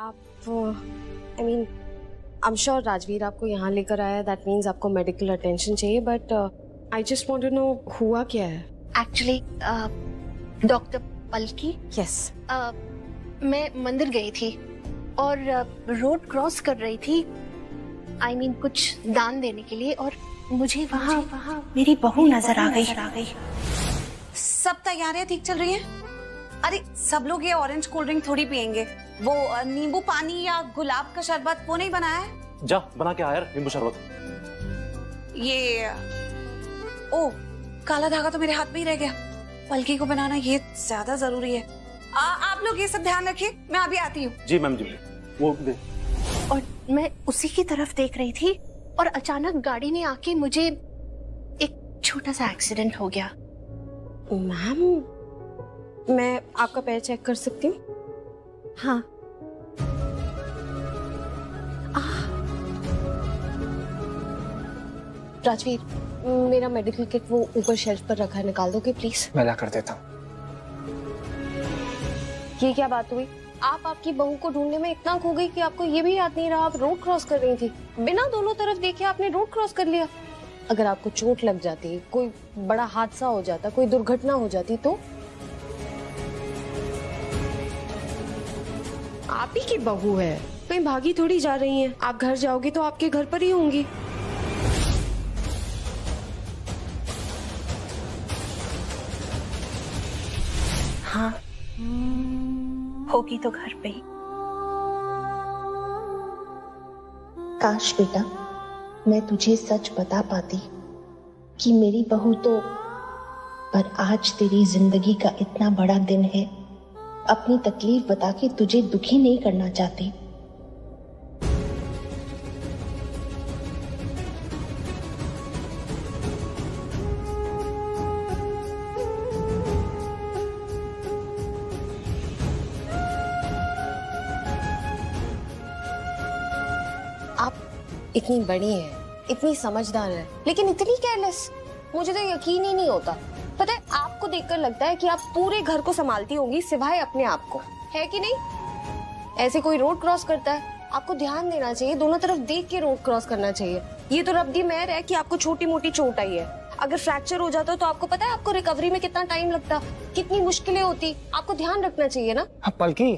आप आई I'm sure Rajveer आपको यहाँ लेकर आया, दैट मीन्स आपको मेडिकल अटेंशन चाहिए, but I just want to know हुआ क्या है? एक्चुअली डॉक्टर पलकी, यस, मैं मंदिर गई थी और रोड क्रॉस कर रही थी, कुछ दान देने के लिए, और मुझे वहाँ मेरी बहू नजर आ गई। सब तैयारियां ठीक चल रही हैं? अरे सब लोग ये ऑरेंज कोल्ड ड्रिंक थोड़ी पियेंगे, वो नींबू पानी या गुलाब का शरबत वो नहीं बनाया है? जा बना के आ यार नींबू शरबत। ये ओ काला धागा तो मेरे हाथ में ही रह गया, पलकी को बनाना ये ज्यादा जरूरी है। आप लोग ये सब ध्यान रखिए, मैं अभी आती हूँ। जी मैम जी। वो दे। और मैं उसी की तरफ देख रही थी और अचानक गाड़ी ने आके मुझे एक छोटा सा एक्सीडेंट हो गया। मैम मैं आपका पैर चेक कर सकती हूँ? हाँ। राजवीर, मेरा मेडिकल किट वो ऊपर शेल्फ पर रखा है, निकाल दोगे प्लीज? मैं ला कर देता हूँ। ये क्या बात हुई? आप आपकी बहू को ढूंढने में इतना खो गई कि आपको ये भी याद नहीं रहा आप रोड क्रॉस कर रही थी। बिना दोनों तरफ देखे आपने रोड क्रॉस कर लिया। अगर आपको चोट लग जाती, कोई बड़ा हादसा हो जाता, कोई दुर्घटना हो जाती तो? आप ही की बहू है, कहीं भागी थोड़ी जा रही हैं। आप घर जाओगी तो आपके घर पर ही होंगी। हाँ, होगी तो घर पे ही। काश बेटा मैं तुझे सच बता पाती कि मेरी बहू तो, पर आज तेरी जिंदगी का इतना बड़ा दिन है, अपनी तकलीफ बता के तुझे दुखी नहीं करना चाहती। आप इतनी बड़ी हैं, इतनी समझदार हैं, लेकिन इतनी केयरलेस। मुझे तो यकीन ही नहीं होता। पता है, आपको देखकर लगता है कि आप पूरे घर को संभालती होंगी सिवाय अपने आप को, है कि नहीं? ऐसे कोई रोड क्रॉस करता है, आपको ध्यान देना चाहिए, दोनों तरफ देख के रोड क्रॉस करना चाहिए। ये तो रब दी मेहर है कि आपको छोटी मोटी चोट आई है। अगर फ्रैक्चर हो जाता तो आपको पता है आपको रिकवरी में कितना टाइम लगता, कितनी मुश्किलें होती। आपको ध्यान रखना चाहिए ना। हाँ पलकी,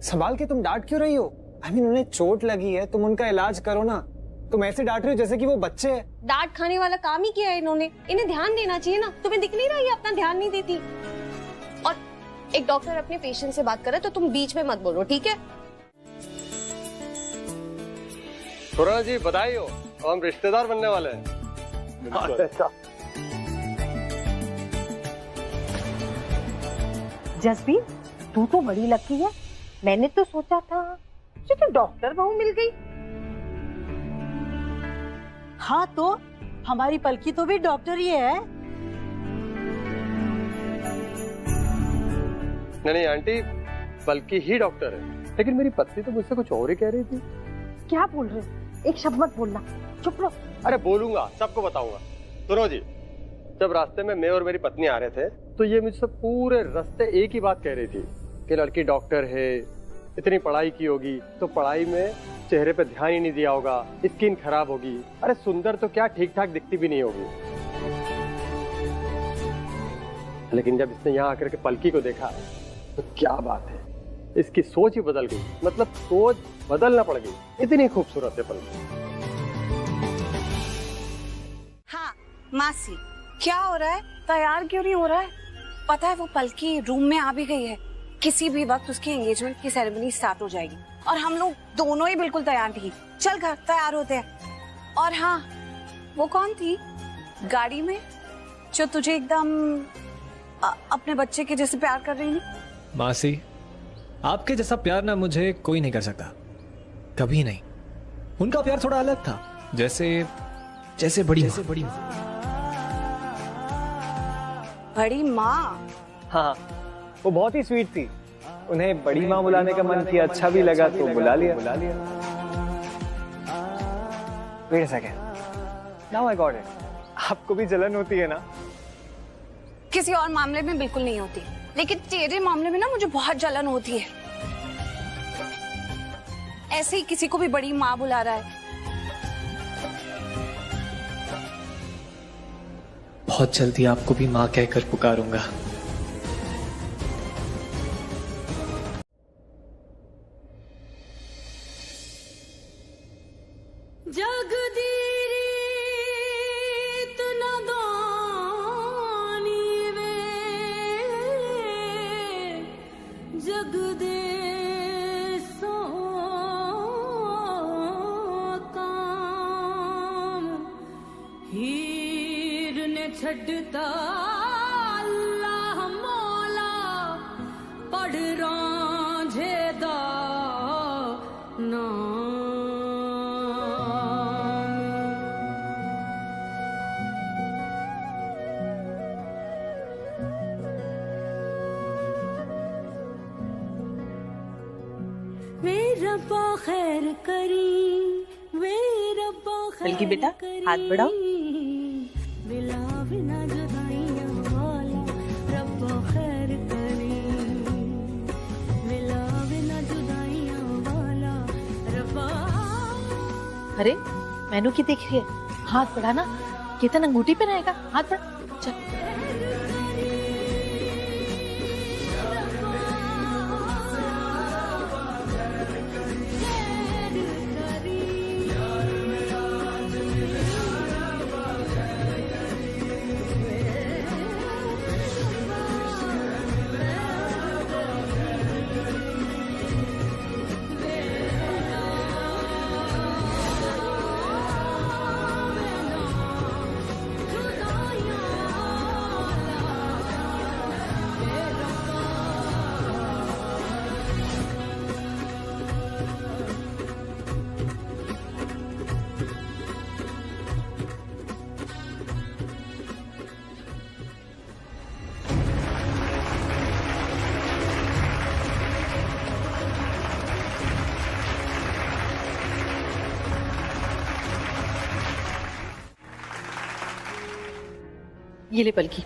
संभाल के तुम डांट क्यों रही हो? उन्हें चोट लगी है, तुम उनका इलाज करो ना। तुम ऐसे डांट रहे हो जैसे कि वो बच्चे हैं। डांट खाने वाला काम ही किया है इन्होंने, इन्हें ध्यान देना चाहिए ना। तुम्हें दिख नहीं रहा है अपना ध्यान नहीं देती। और एक डॉक्टर अपने पेशेंट से बात करे तो तुम बीच में मत बोलो, ठीक है? खुराना जी बधाई हो, हम रिश्तेदार बनने वाले हैं। जसबीर, तू तो बड़ी लकी है। मैंने तो सोचा था तो डॉक्टर बहू मिल गई। हाँ तो हमारी पलकी तो भी डॉक्टर ही है। नहीं आंटी, पलकी ही डॉक्टर है, लेकिन मेरी पत्नी तो मुझसे कुछ और ही कह रही थी। क्या बोल रहे हो? एक शब्द मत बोलना, चुप रहो। अरे बोलूंगा, सबको बताऊंगा। सुनो जी, जब रास्ते में मैं और मेरी पत्नी आ रहे थे तो ये मुझसे पूरे रास्ते एक ही बात कह रही थी कि लड़की डॉक्टर है, इतनी पढ़ाई की होगी तो पढ़ाई में चेहरे पे ध्यान ही नहीं दिया होगा, स्किन खराब होगी। अरे सुंदर तो क्या, ठीक ठाक दिखती भी नहीं होगी। लेकिन जब इसने यहाँ आकर के पलकी को देखा तो क्या बात है, इसकी सोच ही बदल गई। मतलब सोच बदलना पड़ गई, इतनी खूबसूरत है पलकी। हाँ मासी, क्या हो रहा है? तैयार क्यों नहीं हो रहा है? पता है वो पलकी रूम में आ भी गई है, किसी भी वक्त उसकी एंगेजमेंट की सेरेमनी स्टार्ट हो जाएगी और हम लोग दोनों ही बिल्कुल तैयार नहीं। चल घर तैयार होते हैं। और हाँ, वो कौन थी गाड़ी में जो तुझे एकदम अपने बच्चे के जैसे प्यार कर रही थी? मासी, आपके जैसा प्यार ना मुझे कोई नहीं कर सकता, कभी नहीं। उनका प्यार थोड़ा अलग था, जैसे जैसे बड़ी बड़ी माँ। हाँ, वो बहुत ही स्वीट थी। उन्हें बड़ी माँ बुलाने का मन किया, अच्छा भी लगा तो बुला लिया। Wait a second. Now I got it. आपको भी जलन होती है ना? किसी और मामले में बिल्कुल नहीं होती, लेकिन तेरे मामले में ना मुझे बहुत जलन होती है। ऐसे ही किसी को भी बड़ी माँ बुला रहा है। बहुत जल्दी आपको भी माँ कहकर पुकारूंगा। छड़ता अल्लाह मौला पढ़ रांझेदा नाम। वे रब्बा खैर करी, वे रब्बा खैर बल्कि बेटा हाथ बढ़ाओ। अरे मैनू की देख रही है? हाथ बढ़ाना, केतन अंगूठी पे रहेगा, हाथ बढ़ा। चल ये ले पलकी।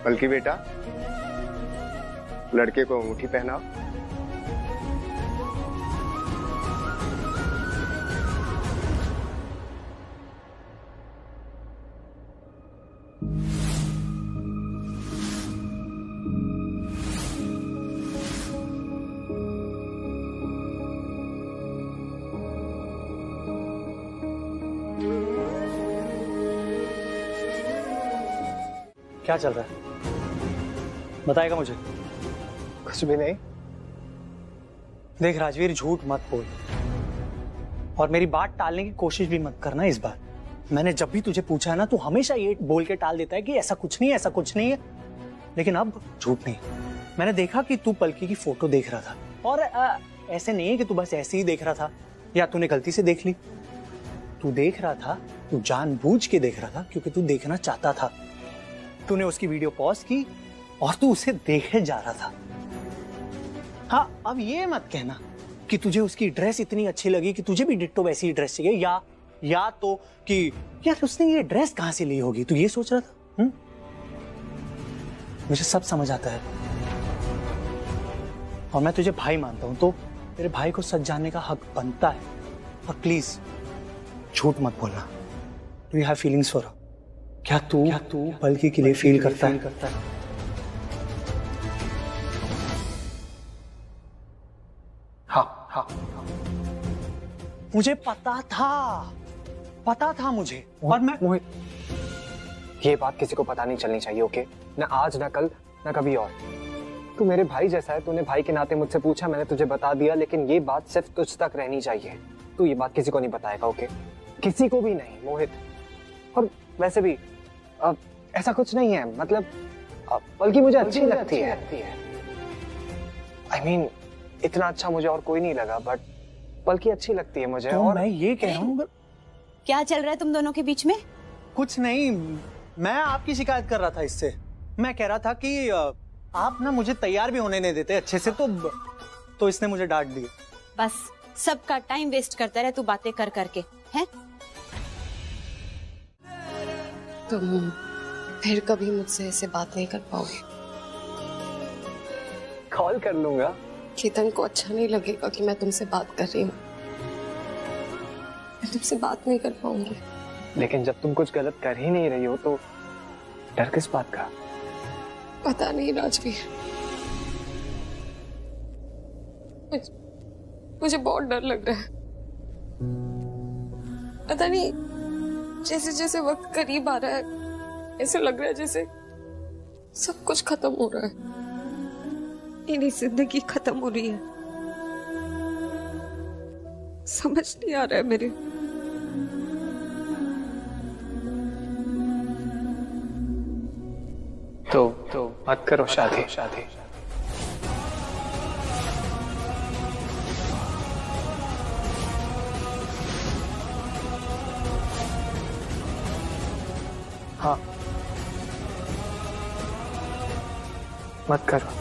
पलकी बेटा, लड़के को अंगूठी पहनाओ। क्या चल रहा है? बताएगा मुझे? कुछ भी नहीं। देख राजवीर, झूठ मत बोल और मेरी बात टालने की कोशिश भी मत करना इस बार। मैंने जब भी तुझे पूछा है ना, तू हमेशा ये बोल के टाल देता है कि ऐसा कुछ नहीं है, ऐसा कुछ नहीं है। लेकिन अब झूठ नहीं। मैंने देखा कि तू पलकी की फोटो देख रहा था और ऐसे नहीं है कि तू बस ऐसे ही देख रहा था या तूने गलती से देख ली। तू देख रहा था, तू जानबूझ के देख रहा था क्योंकि तू देखना चाहता था। तूने उसकी वीडियो पॉज की और तू उसे देखे जा रहा था। हाँ, अब ये मत कहना कि तुझे उसकी ड्रेस इतनी अच्छी लगी कि तुझे भी डिट्टो वैसी ही ड्रेस चाहिए, या तो कि यार उसने ये ड्रेस कहां से ली होगी, तू ये सोच रहा था। मुझे सब समझ आता है और मैं तुझे भाई मानता हूं, तो तेरे भाई को सच जानने का हक बनता है। और प्लीज झूठ मत बोलना। Do you have feelings for? क्या तू पलकी के लिए फील करता है? हाँ, मुझे पता था मुझे। और मैं मोहित, ये बात किसी को पता नहीं चलनी चाहिए, ओके? न आज, न कल, न कभी और। तू मेरे भाई जैसा है, तूने भाई के नाते मुझसे पूछा, मैंने तुझे बता दिया, लेकिन ये बात सिर्फ तुझ तक रहनी चाहिए। तू ये बात किसी को नहीं बताएगा, ओके? किसी को भी नहीं मोहित। और वैसे भी अब ऐसा कुछ नहीं है, मतलब बल्कि मुझे अच्छी लगती है। I mean, इतना अच्छा मुझे और कोई नहीं लगा, बट बल्कि अच्छी लगती है मुझे। तो और मैं ये कह रहा हूँ। क्या चल रहा है तुम दोनों के बीच में? कुछ नहीं, मैं आपकी शिकायत कर रहा था इससे। मैं कह रहा था कि आप ना मुझे तैयार भी होने नहीं देते अच्छे से, तो तो इसने मुझे डांट दिया। बस सबका टाइम वेस्ट करता रहे तू बातें कर करके, हैं? तुम फिर कभी मुझसे ऐसे बात नहीं कर पाओगे। कॉल कर लूंगा। केतन को अच्छा नहीं लगेगा कि मैं तुमसे बात कर रही हूँ। मैं तुमसे बात नहीं कर पाऊंगी। लेकिन जब तुम कुछ गलत कर ही नहीं रही हो तो डर किस बात का? पता नहीं राजवीर, मुझे बहुत डर लग रहा है। पता नहीं, जैसे जैसे वक्त करीब आ रहा है ऐसे लग रहा है जैसे सब कुछ खत्म हो रहा है। मेरी जिंदगी खत्म हो रही है। समझ नहीं आ रहा है मेरे। तो मत करो शादी। हाँ, मत करो।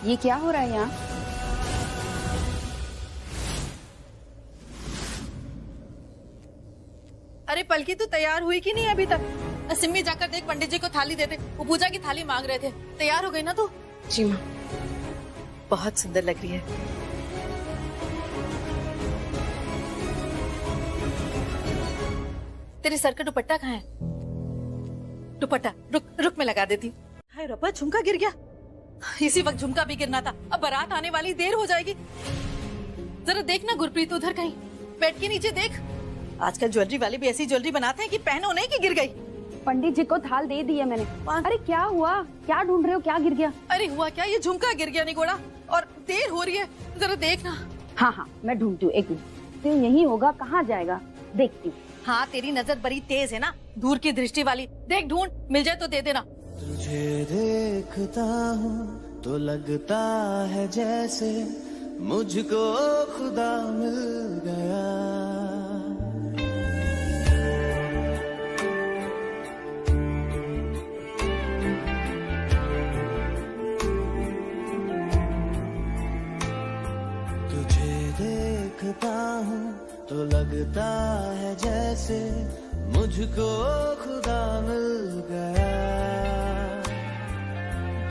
ये क्या हो रहा है यहाँ? अरे पलकी तू तैयार हुई कि नहीं अभी तक? सिम्मी जाकर देख, पंडित जी को थाली दे दे, वो पूजा की थाली मांग रहे थे। तैयार हो गई ना तू? जी माँ। बहुत सुंदर लग रही है। तेरे सर का दुपट्टा कहाँ है? दुपट्टा रुक मैं लगा देती। हाय रब्बा, झुमका गिर गया। इसी वक्त झुमका भी गिरना था। अब बारात आने वाली, देर हो जाएगी। जरा देख ना गुरप्रीत, उधर कहीं बेड के नीचे देख। आजकल ज्वेलरी वाले भी ऐसी ज्वेलरी बनाते हैं कि पहनो नहीं कि गिर गई। पंडित जी को थाल दे दी है मैंने। अरे क्या हुआ, क्या ढूंढ रहे हो, क्या गिर गया? अरे हुआ क्या, ये झुमका गिर गया निगोड़ा, और देर हो रही है, जरा देखना। हाँ मैं ढूंढती हूँ, एक मिनट। तो यही होगा, कहाँ जाएगा, देखती हूँ। हाँ तेरी नजर बड़ी तेज है ना, दूर की दृष्टि वाली। देख ढूंढ, मिल जाए तो दे देना। तुझे देखता हूँ तो लगता है जैसे मुझको खुदा मिल गया। तुझे देखता हूँ तो लगता है जैसे मुझको खुदा मिल गया।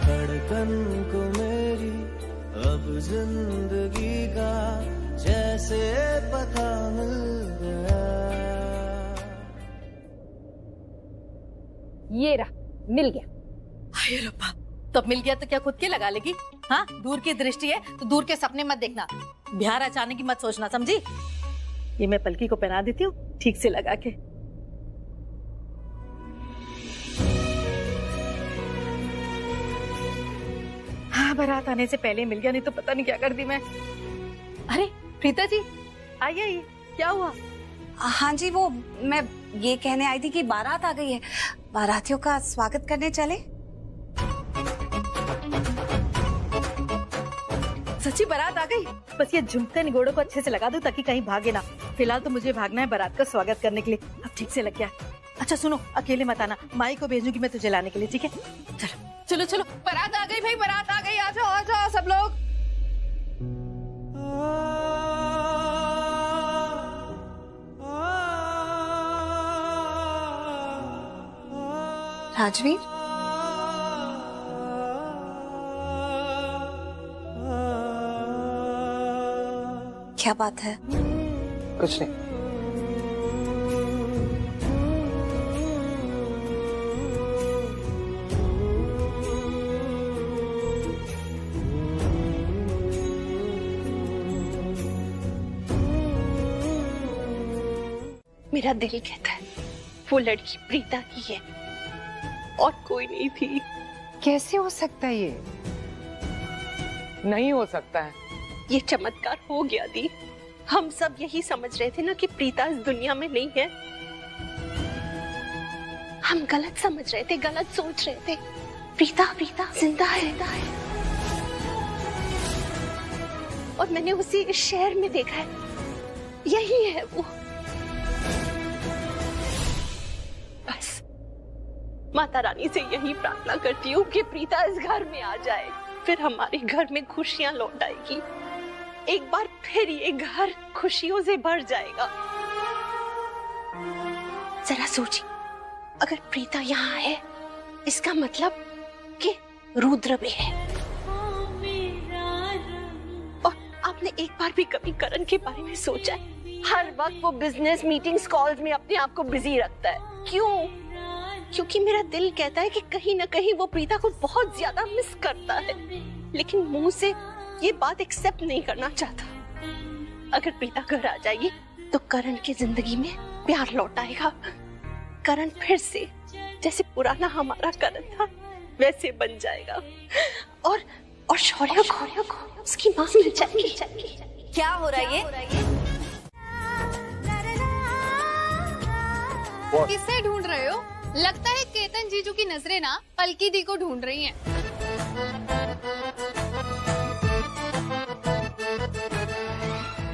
धड़कन को मेरी अब जिंदगी का जैसे पता मिल गया। ये रहा, मिल गया। हाय रब्बा, तब मिल गया तो क्या खुद के लगा लेगी? हाँ, दूर की दृष्टि है तो दूर के सपने मत देखना, बिहार अचाने की मत सोचना, समझी? ये मैं पलकी को पहना देती हूँ ठीक से लगा के। हाँ, बारात आने से पहले मिल गया, नहीं तो पता नहीं क्या कर दी मैं। अरे प्रीता जी, आइए, क्या हुआ? हाँ जी, वो मैं ये कहने आई थी कि बारात आ गई है, बारातियों का स्वागत करने चले। सच्ची बारात आ गई? बस ये झुमके निगोड़ों को अच्छे से लगा दो ताकि कहीं भागे ना। फिलहाल तो मुझे भागना है बारात का स्वागत करने के लिए। अब ठीक से लग गया। अच्छा सुनो, अकेले मत आना, माई को भेजूंगी मैं तुझे लाने के लिए, ठीक है? चलो चलो, बारात आ गई भाई, बारात आ गई, आ जाओ सब लोग। राजवीर, क्या बात है? कुछ नहीं। मेरा दिल कहता है वो लड़की प्रीता की है और कोई नहीं थी। कैसे हो सकता है? ये नहीं हो सकता है। ये चमत्कार हो गया दी। हम सब यही समझ रहे थे ना कि प्रीता इस दुनिया में नहीं है। हम गलत समझ रहे थे, गलत सोच रहे थे। प्रीता जिंदा है। और मैंने उसे इस शहर में देखा है। यही है वो। बस माता रानी से यही प्रार्थना करती हूँ कि प्रीता इस घर में आ जाए, फिर हमारे घर में खुशियां लौट आएगी। एक बार फिर ये घर खुशियों से भर जाएगा। जरा सोचिए, अगर प्रीता यहाँ है, इसका मतलब कि रुद्र भी है। और आपने एक बार भी कभी करण के बारे में सोचा है? हर वक्त वो बिजनेस मीटिंग्स, कॉल्स में अपने आप को बिजी रखता है। क्यों? क्योंकि मेरा दिल कहता है कि कहीं ना कहीं वो प्रीता को बहुत ज्यादा मिस करता है, लेकिन मुंह से ये बात एक्सेप्ट नहीं करना चाहता। अगर प्रीता घर आ जाएगी तो करण की जिंदगी में प्यार लौट आएगा। करण फिर से जैसे पुराना हमारा करण था वैसे बन जाएगा, और शौर्य को उसकी मां मिल जाएगी। क्या हो रहा है ये? किसे ढूंढ रहे हो? लगता है केतन जीजू की नजरें ना पलकी दी को ढूंढ रही हैं।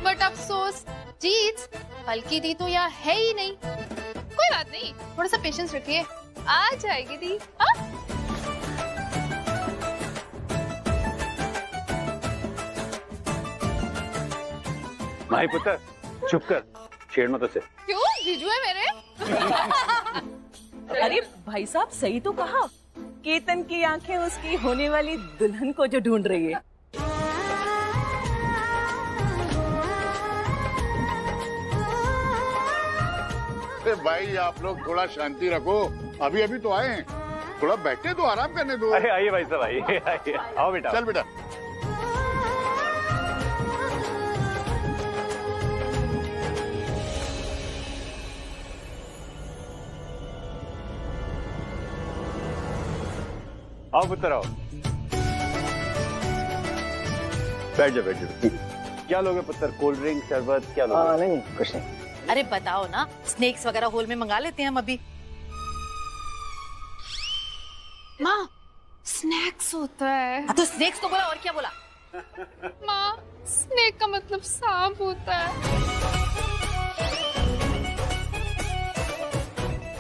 बट अफसोस जीत, पलकी दी तो यहाँ है ही नहीं। कोई बात नहीं, थोड़ा सा पेशेंस रखिए, आ जाएगी दी। माही पुत्र चुप कर, छेड़ मत उसे। क्यों? जीजू है मेरे। अरे भाई साहब, सही तो कहा। केतन की आंखें उसकी होने वाली दुल्हन को जो ढूंढ रही है। भाई आप लोग थोड़ा शांति रखो, अभी अभी तो आए हैं, थोड़ा बैठे तो आराम करने दो। अरे आइए भाई साहब, आइए, आओ बेटा। चल बेटा। आओ पुत्र आओ, बैठ जाओ बैठ जाओ। क्या लोगे पुत्र? कोल्ड ड्रिंक, शरबत, क्या लोगे? नहीं कुछ नहीं। अरे बताओ ना, स्नैक्स वगैरह होल में मंगा लेते हैं हम अभी। माँ, स्नैक्स होता है। तो स्नैक्स तो बोला, और क्या बोला? माँ, स्नैक का मतलब सांप होता है।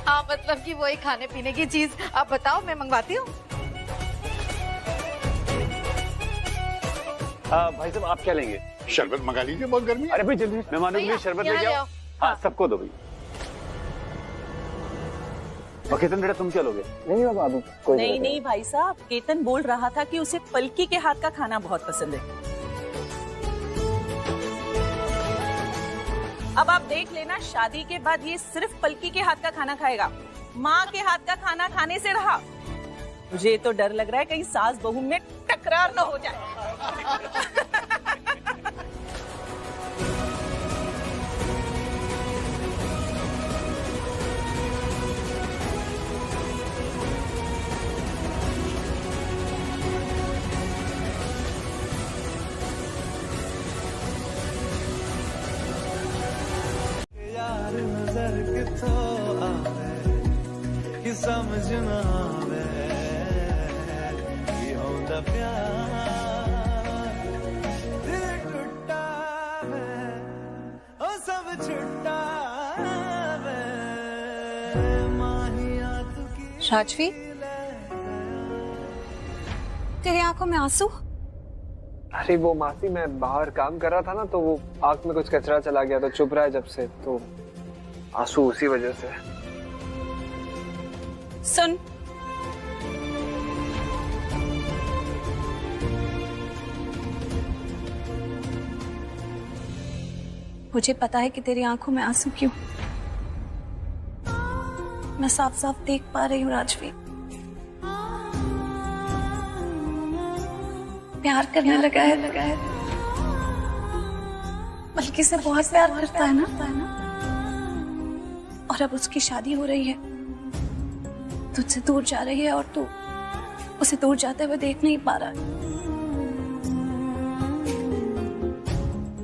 हाँ, मतलब कि वही खाने पीने की चीज। आप बताओ, मैं मंगवाती हूँ। भाई साहब आप क्या लेंगे? शरबत मंगा लीजिए, बहुत गर्मी है। अरे भाई जल्दी मेहमानों के लिए शरबत लेके आओ। हाँ सबको दो भाई। और केतन बेटा तुम क्या लोगे? नहीं बाबा, अभी कोई नहीं भाई साहब, केतन बोल रहा था कि उसे पलकी के हाथ का खाना बहुत पसंद है। अब आप देख लेना, शादी के बाद ये सिर्फ पलकी के हाथ का खाना खाएगा, माँ के हाथ का खाना खाने से रहा। मुझे तो डर लग रहा है कहीं सास बहू में टकरार न हो जाए। यार नजर किथों आवे कि समझ ना आवे कि होंदा प्यार। दिल टुटा वे ओ सब छुट्टा वे माहिया तू की। राजवी, तेरी आंखों में आंसू? अरे वो मासी, मैं बाहर काम कर रहा था ना, तो वो आंख में कुछ कचरा चला गया, तो चुभ रहा है जब से, तो आंसू उसी वजह से। सुन, मुझे पता है कि तेरी आंखों में आंसू क्यों। मैं साफ साफ देख पा रही हूँ राजवीर, प्यार करने लगा है। बल्कि से बहुत प्यार करता है ना, और अब उसकी शादी हो रही है, तुझसे दूर जा रही है, और तू उसे दूर जाते हुए देख नहीं पा रहा।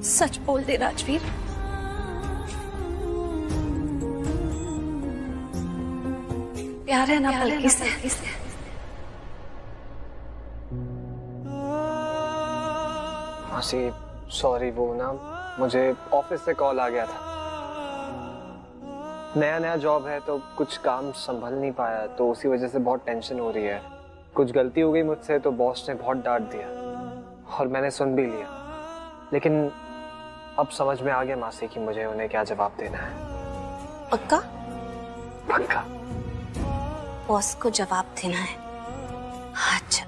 सच बोल दे राजवीर, प्यार है ना पलकी से? मासी सॉरी, वो ना मुझे ऑफिस से कॉल आ गया था। नया नया जॉब है तो कुछ काम संभल नहीं पाया, तो उसी वजह से बहुत टेंशन हो रही है। कुछ गलती हो गई मुझसे तो बॉस ने बहुत डांट दिया और मैंने सुन भी लिया। लेकिन अब समझ में आ गया मासी कि मुझे उन्हें क्या जवाब देना है। पक्का? पक्का। बॉस को जवाब देना है। अच्छा,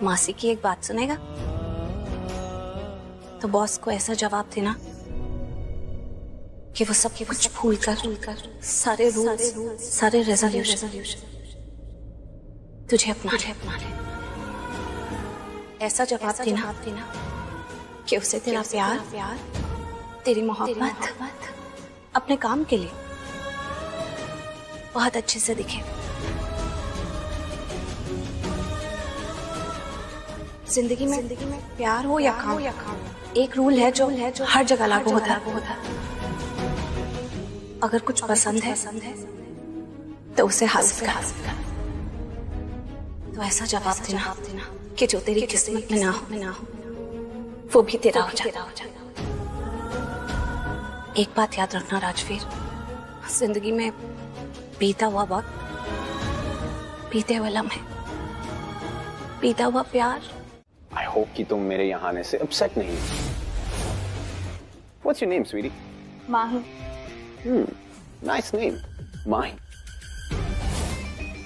मासी की एक बात सुनेगा? तो बॉस को ऐसा जवाब देना कि वो सब कुछ भूल कर सारे रूल्स, सारे रेजोल्यूशन तुझे अपना ले। ऐसा जवाब देना कि उसे तेरा प्यार, तेरी मोहब्बत अपने काम के लिए बहुत अच्छे से दिखे। जिंदगी में प्यार हो या काम, एक रूल है जो हर जगह लागू होता है। अगर कुछ पसंद है तो उसे हासिल कर। तो ऐसा जवाब देना कि जो तेरी किस्मत में ना हो वो भी तेरा हो जाए। एक बात याद रखना राजवीर, जिंदगी में बीता हुआ वक्त, बीते हुए लम्हे, बीता हुआ प्यार। I hope कि तुम मेरे यहाँ आने से upset नहीं हो। What's your name, sweetie? Mahi. Nice name, Mahi.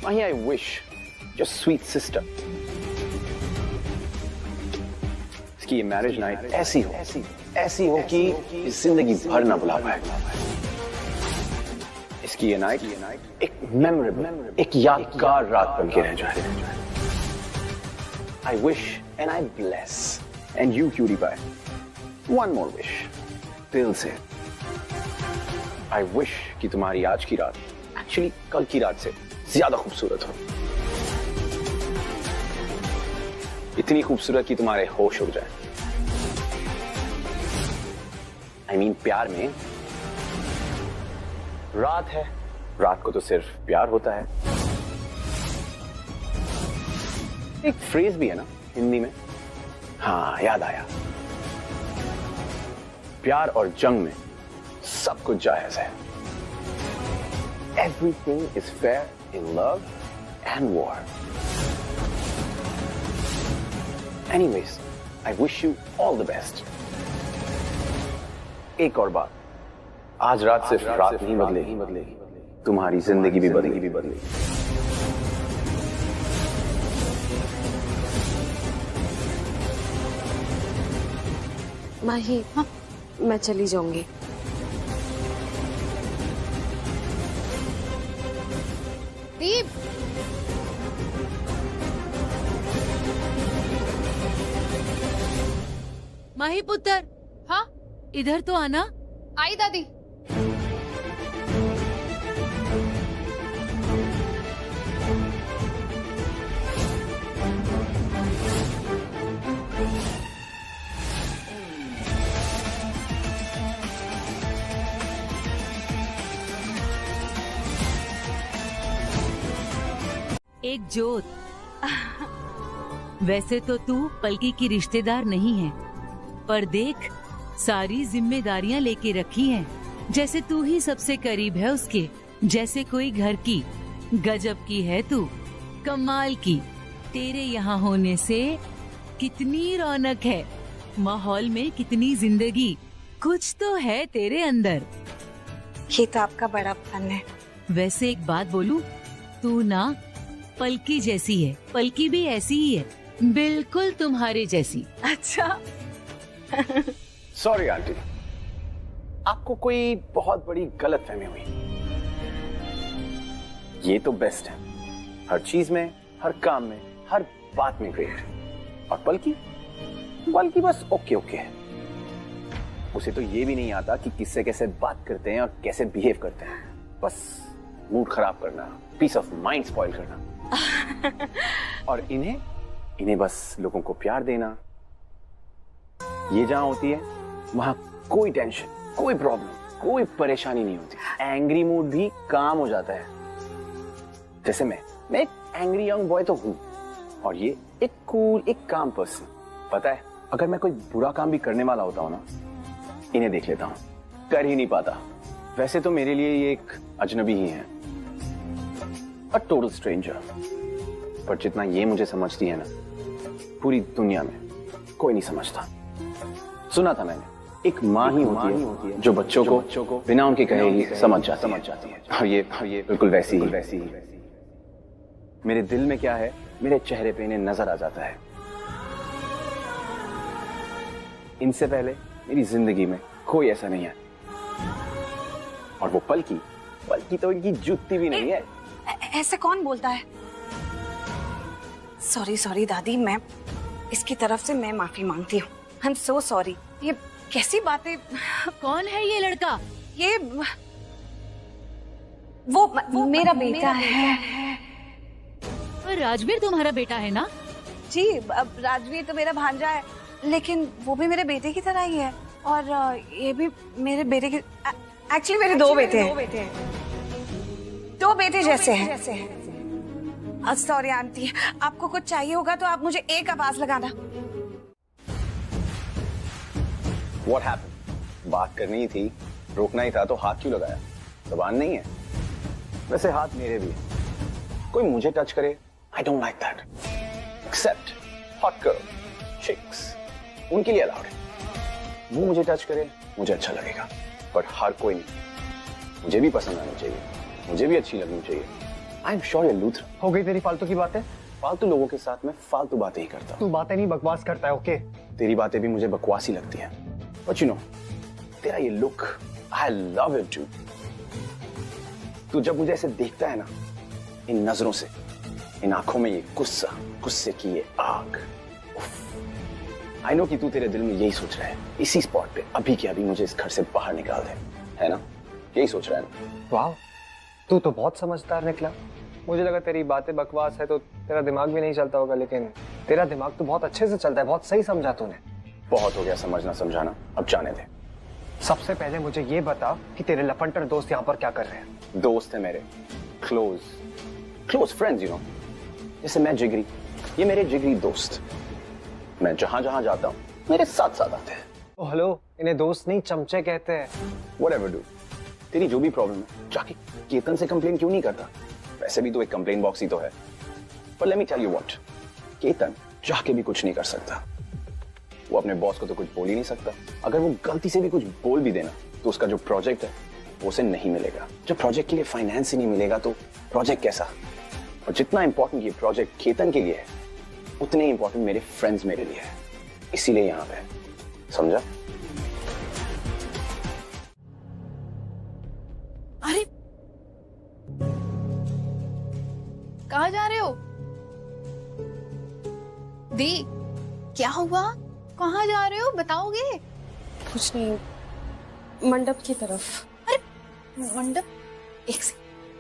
Mahi, I wish your sweet sister इसकी ये मैरिज नाइट ऐसी हो कि इस जिंदगी भर ना भुला पाए। इसकी ये नाइट एक मेमोरेबल, एक यादगार रात बन के रह जाए। I wish and I bless and you cutie pie, one more wish दिल से। I wish कि तुम्हारी आज की रात एक्चुअली कल की रात से ज्यादा खूबसूरत हो, इतनी खूबसूरत कि तुम्हारे होश उड़ जाए। I mean, प्यार में रात है, रात को तो सिर्फ प्यार होता है। एक फ्रेज भी है ना हिंदी में, हाँ याद आया, प्यार और जंग में सब कुछ जायज है। Everything is fair in love and war. Anyways, I wish you all the best. एक और बात, आज रात सिर्फ रात नहीं बदलेगी, तुम्हारी जिंदगी भी बदलेगी। माही, मैं चली जाऊंगी। दीप, माही पुत्र, हाँ इधर तो आना। आई दादी। एक जोत। वैसे तो तू पलकी की रिश्तेदार नहीं है, पर देख सारी जिम्मेदारियां लेके रखी हैं, जैसे तू ही सबसे करीब है उसके, जैसे कोई घर की। गजब की है तू, कमाल की। तेरे यहाँ होने से कितनी रौनक है, माहौल में कितनी जिंदगी, कुछ तो है तेरे अंदर। ये तो आपका बड़ा फन है। वैसे एक बात बोलूं, तू ना पलकी जैसी है, पलकी भी ऐसी ही है, बिल्कुल तुम्हारे जैसी। अच्छा। सॉरी आंटी, आपको कोई बहुत बड़ी गलतफहमी हुई। ये तो बेस्ट है, हर चीज में, हर काम में, हर बात में ग्रेट। और पलकी बस ओके है। उसे तो ये भी नहीं आता कि किससे कैसे बात करते हैं और कैसे बिहेव करते हैं, बस मूड खराब करना, पीस ऑफ माइंड स्पॉइल करना। और इन्हें बस लोगों को प्यार देना। ये जहां होती है वहां कोई टेंशन, कोई प्रॉब्लम, कोई परेशानी नहीं होती। एंग्री मूड भी काम हो जाता है। जैसे मैं एक एंग्री यंग बॉय तो हूं, और ये एक कूल, एक काम पर्सन। पता है अगर मैं कोई बुरा काम भी करने वाला होता हूं ना, इन्हें देख लेता हूं, कर ही नहीं पाता। वैसे तो मेरे लिए ये एक अजनबी ही है, अ टोटल स्ट्रेंजर, पर जितना ये मुझे समझती है ना, पूरी दुनिया में कोई नहीं समझता। सुना था मैंने, एक माँ ही होती है जो बच्चों को बिना उनके कहे ही समझ जाती है। और ये बिल्कुल वैसी ही। मेरे दिल में क्या है, मेरे चेहरे पे इन्हें नजर आ जाता है। इनसे पहले मेरी जिंदगी में कोई ऐसा नहीं है। और वो पलकी तो इनकी जुत्ती भी नहीं है। ऐसे कौन बोलता है? सॉरी दादी, मैं इसकी तरफ से मैं माफी मांगती हूँ। I am so sorry. ये कैसी बातें? कौन है ये लड़का? ये वो मेरा बेटा है। और राजवीर तुम्हारा बेटा है ना? जी, अब राजवीर तो मेरा भांजा है, लेकिन वो भी मेरे बेटे की तरह ही है। और ये भी मेरे बेटे के, एक्चुअली मेरे दो बेटे हैं। दो बेटे जैसे हैं। सॉरी आंटी, आपको कुछ चाहिए होगा तो आप मुझे एक आवाज लगाना। What happened? बात करनी ही थी, रोकना ही था, तो हाथ क्यों लगाया? जुबान नहीं है? वैसे हाथ मेरे भी है। कोई मुझे टच करे, I don't like that. Except hot girl, chicks, उनके लिए अलाउड है। वो मुझे टच करे, मुझे अच्छा लगेगा, बट हर कोई नहीं। मुझे भी पसंद आनी चाहिए, मुझे भी अच्छी लगनी चाहिए। I am sure Luther. हो गई तेरी फालतू की बातें? फालतू लोगों के साथ मैं फालतू बातें ही करता हूँ। तू बातें नहीं, बकवास करता है। ओके, तेरी बातें भी मुझे बकवास ही लगती हैं। बट यू नो, तेरा ये look, I love it too. तू जब मुझे ऐसे देखता है ना, इन नजरों से, इन आंखों में ये गुस्से की ये आग, आई नो कि तू तेरे दिल में यही सोच रहा है, इसी स्पॉट पे अभी के अभी मुझे इस घर से बाहर निकाल दे, है ना? यही सोच रहा है ना? वाह, तू तो बहुत समझदार निकला। मुझे लगा तेरी बातें बकवास है तो तेरा दिमाग भी नहीं चलता होगा, लेकिन तेरा दिमाग तो बहुत अच्छे से चलता है। बहुत सही समझा तूने। बहुत हो गया समझना समझाना, अब जाने दे। सबसे पहले मुझे ये बता कि तेरे लफंटर दोस्त यहाँ पर क्या कर रहे हैं? दोस्त है मेरे, क्लोज फ्रेंड्स, यू नो। जैसे मैं जिगरी, ये मेरे जिगरी दोस्त। मैं जहां जहां जाता हूँ मेरे साथ आते हैं। ओ हेलो, इन्हें दोस्त नहीं चमचे कहते हैं। Whatever do, तेरी जो भी प्रॉब्लम है, जाके केतन से कंप्लेन क्यों नहीं करता? वैसे भी तो एक कंप्लेन बॉक्स ही तो है। पर let me tell you what, Ketan जाके भी कुछ नहीं कर सकता। वो अपने बॉस को तो कुछ बोल ही नहीं सकता। अगर वो गलती से भी कुछ बोल भी देना तो उसका जो प्रोजेक्ट है वो उसे नहीं मिलेगा। जब प्रोजेक्ट के लिए फाइनेंस ही नहीं मिलेगा तो प्रोजेक्ट कैसा? और जितना इंपॉर्टेंट ये प्रोजेक्ट केतन के लिए है, उतने इंपॉर्टेंट मेरे फ्रेंड्स मेरे लिए है। इसीलिए यहाँ पे, समझा? अरे कहाँ जा रहे हो? दी, क्या हुआ? कहाँ जा रहे हो, बताओगे? कुछ नहीं, मंडप की तरफ। अरे मंडप? एक से,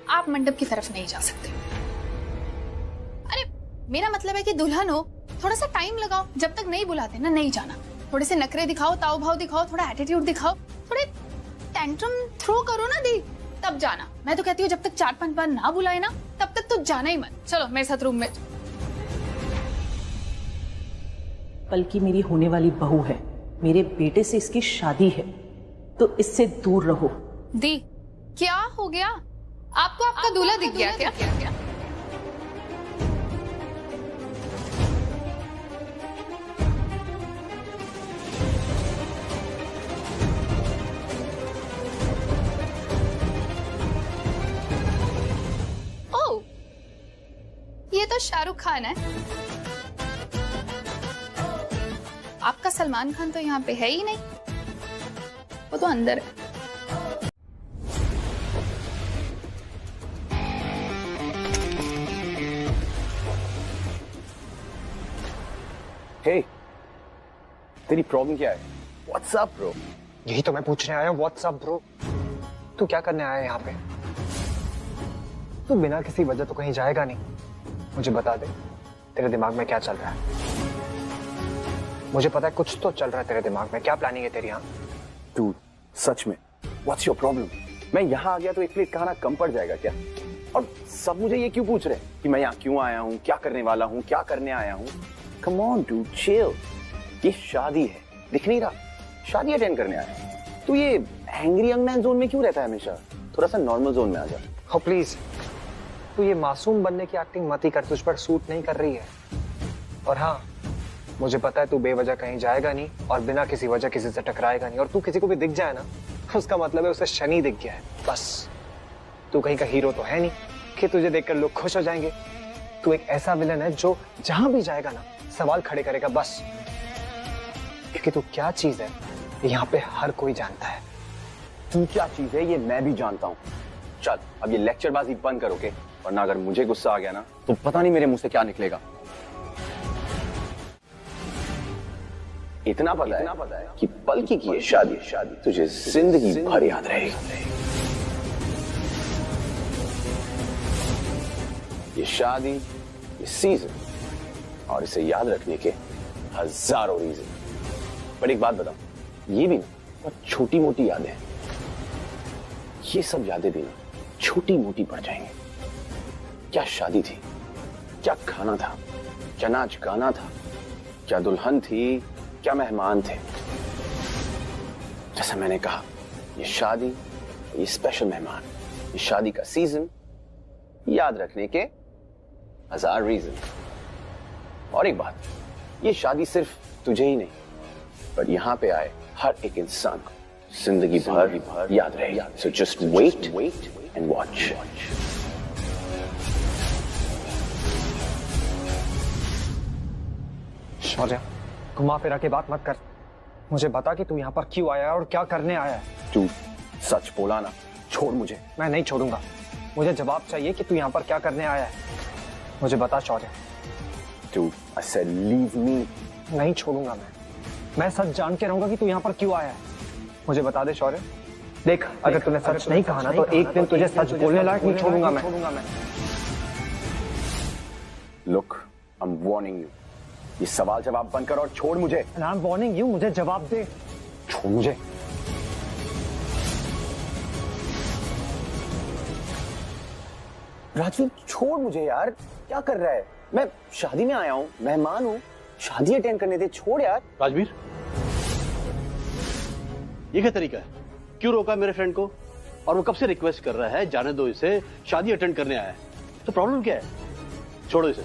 आप मंडप की तरफ नहीं जा सकते। अरे मेरा मतलब है कि दुल्हन हो, थोड़ा सा टाइम लगाओ। जब तक नहीं बुलाते ना, नहीं जाना। थोड़े से नखरे दिखाओ, ताव भाव दिखाओ, थोड़ा एटीट्यूड दिखाओ, थोड़े टेंट्रम थ्रो करो ना दी, तब जाना। मैं तो कहती हूँ जब तक 4-5 बार ना बुलाए ना, तब तक तो जाना ही मत। चलो मेरे साथ रूम में। पलकी मेरी होने वाली बहू है, मेरे बेटे से इसकी शादी है, तो इससे दूर रहो। दी, क्या हो गया आपको? आपका दूल्हा दिख गया क्या? ओह, ये तो शाहरुख खान है। आपका सलमान खान तो यहाँ पे है ही नहीं, वो तो अंदर है। Hey, तेरी प्रॉब्लम क्या है? What's up, bro? यही तो मैं पूछने आया हूँ। What's up, bro? तू क्या करने आया है यहाँ पे? तू बिना किसी वजह तो कहीं जाएगा नहीं। मुझे बता दे, तेरे दिमाग में क्या चल रहा है? मुझे पता है कुछ तो चल रहा है तेरे दिमाग में। क्या प्लानिंग है तेरी यहाँ? तू सच में, What's your problem? मैं यहाँ आ गया तो एक प्लेट खाना कम पड़ जाएगा क्या? और सब मुझे ये क्यों पूछ रहे हैं कि मैं यहाँ क्यों आया हूँ, क्या करने वाला हूँ, क्या करने आया हूँ? Come on, dude, chill. ये शादी है, दिख नहीं रहा? शादी अटेंड करने आया है। तू ये एंग्री यंग मैन जोन में क्यों रहता है हमेशा? थोड़ा सा नॉर्मल जोन में आ जा। हो प्लीज, तू ये मासूम बनने की एक्टिंग मत ही कर, तुझ पर सूट नहीं कर रही है। और हाँ, मुझे पता है तू बेवजह कहीं जाएगा नहीं और बिना किसी वजह किसी से टकराएगा नहीं। और तू किसी को भी दिख जाए ना, उसका मतलब है उसे शनि दिख गया है बस। तू कहीं का हीरो तो है नहीं कि तुझे देखकर लोग खुश हो जाएंगे। तू एक ऐसा विलन है जो जहां भी जाएगा ना सवाल खड़े करेगा बस। क्योंकि तू क्या चीज है यहाँ पे हर कोई जानता है। तू क्या चीज है ये मैं भी जानता हूँ। चल अब ये लेक्चरबाजी बंद करोगे, वरना अगर मुझे गुस्सा आ गया ना तो पता नहीं मेरे मुंह से क्या निकलेगा। इतना पता है कि पलकी की ये शादी तुझे जिंदगी भर याद रहेगी। ये शादी, ये सीजन और इसे याद रखने के हजारों रीजन। पर एक बात बताओ, ये भी ना छोटी मोटी यादें, ये सब यादें भी ना छोटी मोटी पड़ जाएंगे। क्या शादी थी, क्या खाना था, क्या नाच गाना था, क्या दुल्हन थी, क्या मेहमान थे। जैसा मैंने कहा, ये शादी, ये स्पेशल मेहमान, ये शादी का सीजन, याद रखने के हजार रीजन। और एक बात, ये शादी सिर्फ तुझे ही नहीं पर यहां पे आए हर एक इंसान को जिंदगी भर याद रहेगी। So just wait and watch. Shaurya, घुमा फिरा के बात मत कर। मुझे बता कि तू यहाँ पर क्यों आया है और क्या करने आया है। तू सच बोला ना, छोड़ मुझे। मैं नहीं छोड़ूंगा। मुझे जवाब चाहिए कि तू यहाँ पर क्या करने आया है। मुझे बता शौर्य। तू I said leave me। नहीं छोड़ूंगा मैं सच जान के रहूंगा कि तू यहाँ पर क्यों आया है। मुझे बता दे शौर्य। देख, अगर तूने सच नहीं कहा ना तो एक दिन तुझे सच बोलने लायक नहीं छोड़ूंगा मैं। Look, I'm warning you। ये सवाल जवाब बंद कर और छोड़ मुझे। I'm warning you, मुझे जवाब दे। छोड़ मुझे। राजवीर छोड़ मुझे यार, क्या कर रहा है? मैं शादी में आया हूँ, मेहमान हूँ, शादी अटेंड करने दे, छोड़ यार। राजवीर, ये क्या तरीका है? क्यों रोका मेरे फ्रेंड को? और वो कब से रिक्वेस्ट कर रहा है जाने दो इसे, शादी अटेंड करने आया है। तो प्रॉब्लम क्या है? छोड़ो इसे।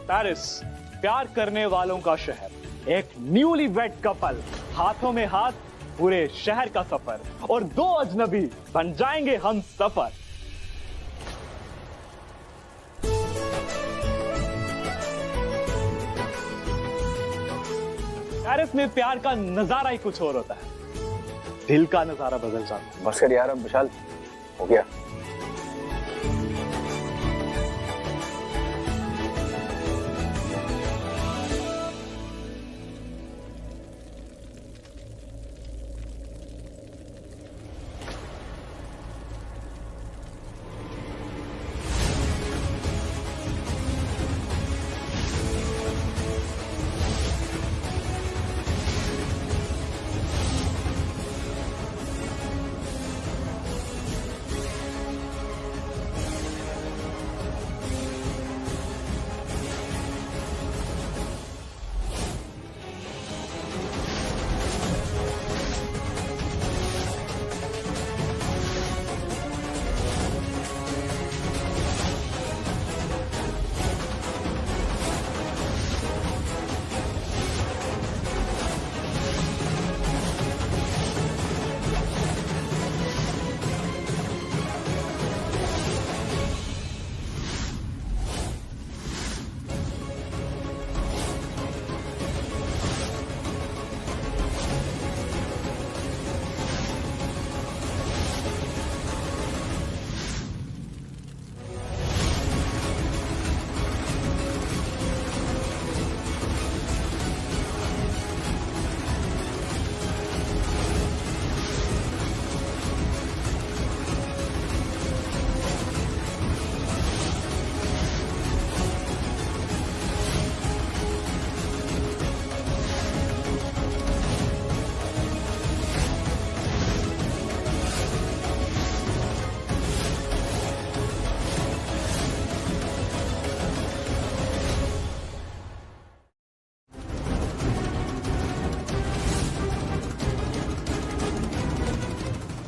पेरिस, प्यार करने वालों का शहर। एक न्यूली वेड कपल, हाथों में हाथ, पूरे शहर का सफर, और दो अजनबी बन जाएंगे हम सफर। पेरिस में प्यार का नजारा ही कुछ और होता है। दिल का नजारा बदल जाता है। बस कर यार, अब विशाल हो गया।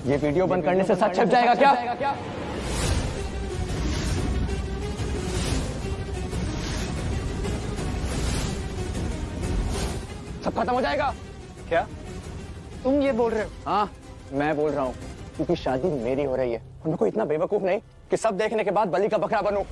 ये वीडियो बंद करने से सच छप जाएगा क्या? सब खत्म हो जाएगा क्या? तुम ये बोल रहे हो? हाँ, मैं बोल रहा हूँ, क्योंकि शादी मेरी हो रही है। हम को इतना बेवकूफ नहीं कि सब देखने के बाद बलि का बकरा बनूं।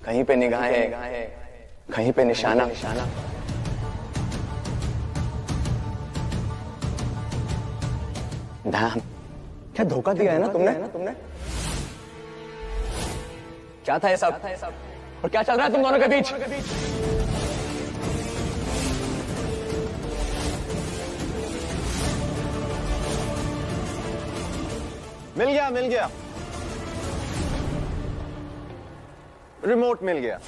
कहीं पे निगाहें, कहीं पे निशाना। डैम, क्या धोखा दिया है ना तुमने? क्या था ये सब? और क्या चल रहा है तुम दोनों के बीच? मिल गया। रिमोट मिल गया।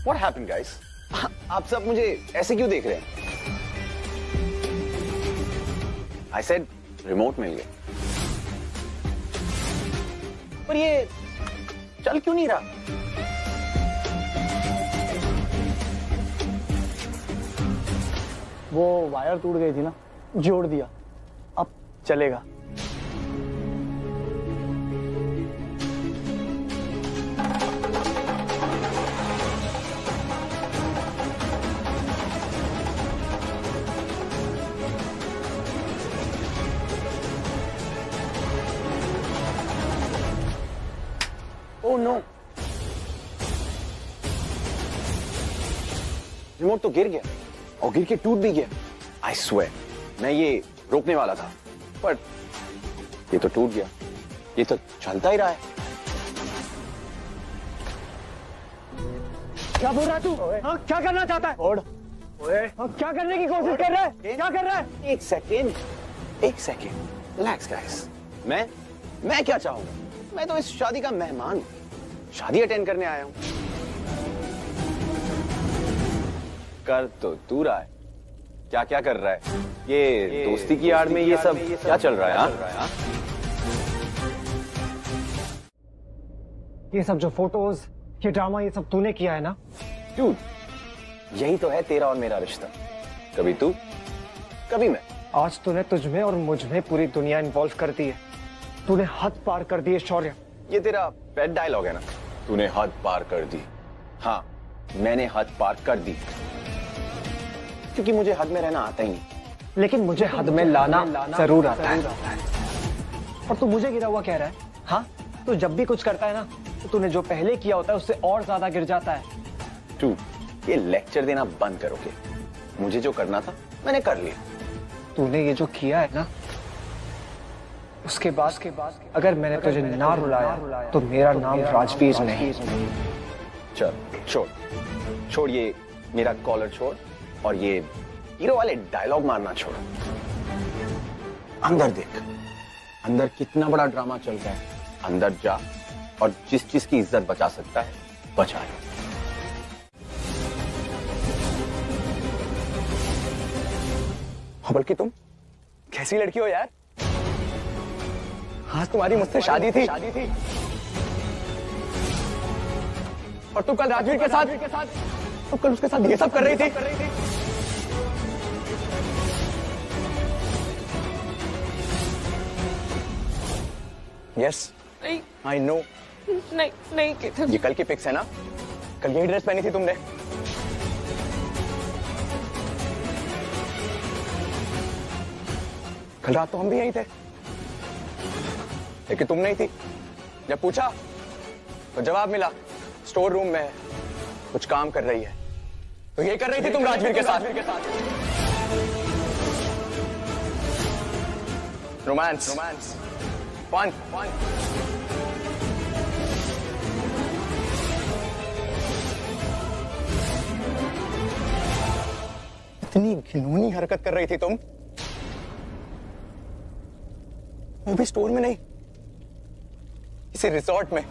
What happened, guys? आप सब मुझे ऐसे क्यों देख रहे हैं? I said रिमोट मिल गया। पर ये चल क्यों नहीं रहा? वो वायर टूट गई थी ना, जोड़ दिया, अब चलेगा। ओह नो, रिमोट तो गिर गया और गिर के टूट भी गया। I swear, मैं ये रोकने वाला था, पर ये तो टूट गया। ये तो चलता ही रहा है। क्या बोल रहा है तू? हाँ, क्या करना चाहता है? हाँ, क्या करने की कोशिश कर रहा है? क्या कर रहा है? एक सेकेंड, रिलैक्स गाइस। मैं क्या चाहूंगा? मैं तो इस शादी का मेहमान हूं, शादी अटेंड करने आया हूं। कर तो तू रहा है, क्या कर रहा है? ये दोस्ती की आड़ में ये सब क्या चल रहा है? ये सब जो फोटोज, ये ड्रामा, ये सब तूने किया है ना? डूड, यही तो है तेरा और मेरा रिश्ता। कभी तू, कभी मैं। आज तूने तुझमें और मुझमें पूरी दुनिया इन्वॉल्व कर दी है। तूने हद पार कर दी है शौर्य। ये तेरा पेट डायलॉग है ना, तूने हद पार कर दी। हाँ, मैंने हद पार कर दी, क्योंकि मुझे हद में रहना आता ही नहीं। लेकिन मुझे हद में लाना जरूर आता है। और तू मुझे गिरा हुआ कह रहा है? हाँ, तू जब भी कुछ करता है ना, तो तूने जो पहले किया होता है उससे और ज्यादा गिर जाता है। तू ये लेक्चर देना बंद करोगे? मुझे जो करना था मैंने कर लिया। तूने ये जो किया है ना, उसके बाद अगर मैंने तुझे ना रुलाया तो मेरा नाम राजवीर नहीं। चल छोड़ ये मेरा कॉलर छोड़ और ये हीरो वाले डायलॉग मारना छोड़। अंदर देख, अंदर कितना बड़ा ड्रामा चल रहा है। अंदर जा और जिस चीज की इज्जत बचा सकता है बचा ले। बल्कि तुम कैसी लड़की हो यार? आज तुम्हारी मुझसे शादी थी और तुम कल राजवीर के साथ तुम कल उसके साथ ये सब कर रही थी। Yes, I know. नहीं केतन। ये कल की पिक्स है ना? कल यही ड्रेस पहनी थी तुमने। कल रात तो हम भी यहीं थे, लेकिन तुम नहीं थी। जब पूछा तो जवाब मिला स्टोर रूम में है, कुछ काम कर रही है। तो ये कर रही थी तुम राजवीर के साथ। Romance, fun. इतनी घिनौनी हरकत कर रही थी तुम। वो भी स्टोर में नहीं, किसी रिसोर्ट में।